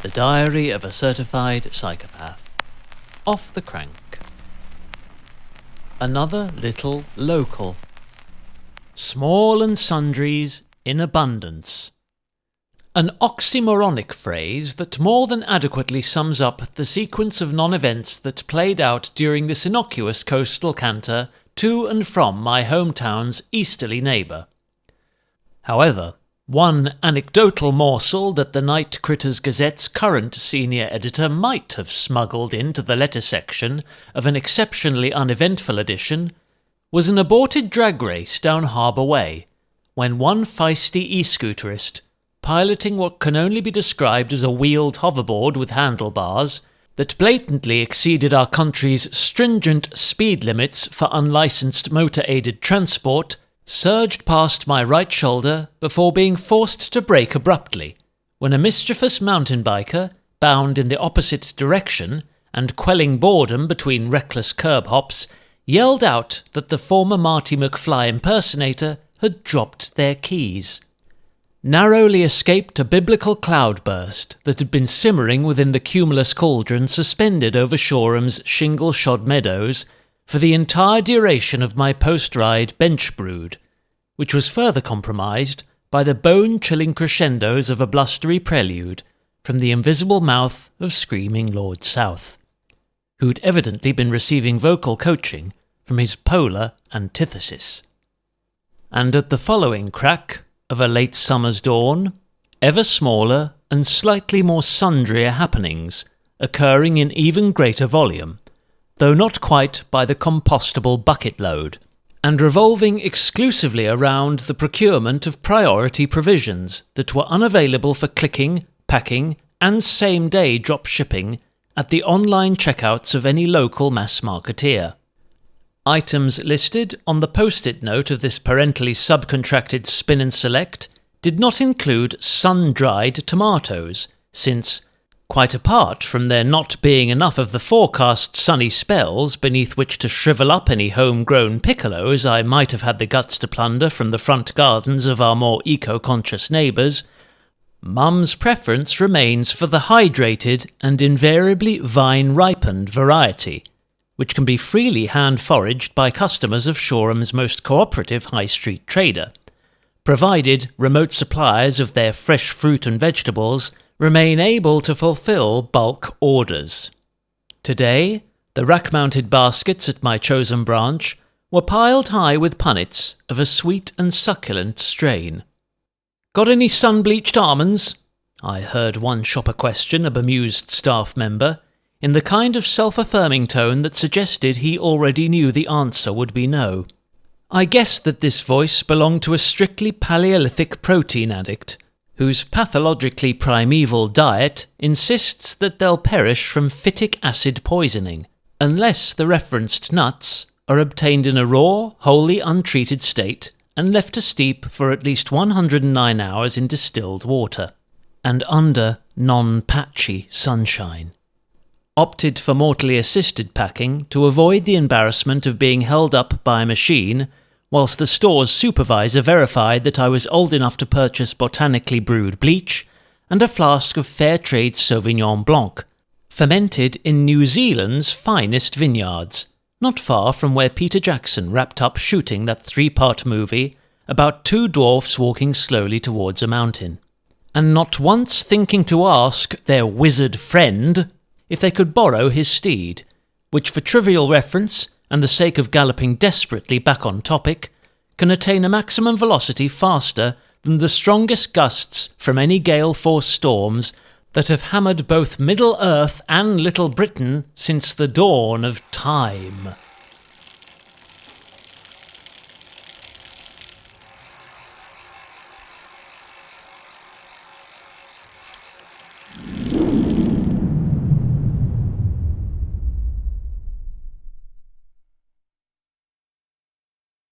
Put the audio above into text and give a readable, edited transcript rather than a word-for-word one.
The Diary of a Certified Psychopath. Off the crank. Another little local. Small and sundries in abundance. An oxymoronic phrase that more than adequately sums up the sequence of non-events that played out during this innocuous coastal canter to and from my hometown's easterly neighbour. However, one anecdotal morsel that the Night Critters Gazette's current senior editor might have smuggled into the letter section of an exceptionally uneventful edition was an aborted drag race down Harbour Way, when one feisty e-scooterist, piloting what can only be described as a wheeled hoverboard with handlebars that blatantly exceeded our country's stringent speed limits for unlicensed motor-aided transport, surged past my right shoulder before being forced to brake abruptly, when a mischievous mountain biker, bound in the opposite direction and quelling boredom between reckless curb hops, yelled out that the former Marty McFly impersonator had dropped their keys. Narrowly escaped a biblical cloudburst that had been simmering within the cumulus cauldron suspended over Shoreham's shingle-shod meadows for the entire duration of my post-ride bench brood, which was further compromised by the bone-chilling crescendos of a blustery prelude from the invisible mouth of screaming Lord South, who'd evidently been receiving vocal coaching from his polar antithesis. And at the following crack of a late summer's dawn, ever smaller and slightly more sundrier happenings, occurring in even greater volume, though not quite by the compostable bucket load, and revolving exclusively around the procurement of priority provisions that were unavailable for clicking, packing, and same-day drop shipping at the online checkouts of any local mass marketeer. Items listed on the post-it note of this parentally subcontracted spin and select did not include sun-dried tomatoes, since, quite apart from there not being enough of the forecast sunny spells beneath which to shrivel up any homegrown piccolos I might have had the guts to plunder from the front gardens of our more eco-conscious neighbours, Mum's preference remains for the hydrated and invariably vine-ripened variety, which can be freely hand-foraged by customers of Shoreham's most cooperative high street trader, provided remote suppliers of their fresh fruit and vegetables remain able to fulfill bulk orders. Today, the rack-mounted baskets at my chosen branch were piled high with punnets of a sweet and succulent strain. "Got any sun-bleached almonds?" I heard one shopper question a bemused staff member, in the kind of self-affirming tone that suggested he already knew the answer would be no. I guessed that this voice belonged to a strictly Paleolithic protein addict, whose pathologically primeval diet insists that they'll perish from phytic acid poisoning, unless the referenced nuts are obtained in a raw, wholly untreated state and left to steep for at least 109 hours in distilled water, and under non-patchy sunshine. Opted for mortally assisted packing to avoid the embarrassment of being held up by a machine whilst the store's supervisor verified that I was old enough to purchase botanically brewed bleach and a flask of fair trade Sauvignon Blanc, fermented in New Zealand's finest vineyards, not far from where Peter Jackson wrapped up shooting that 3-part movie about two dwarfs walking slowly towards a mountain, and not once thinking to ask their wizard friend if they could borrow his steed, which for trivial reference and the sake of galloping desperately back on topic, can attain a maximum velocity faster than the strongest gusts from any gale-force storms that have hammered both Middle-earth and Little Britain since the dawn of time.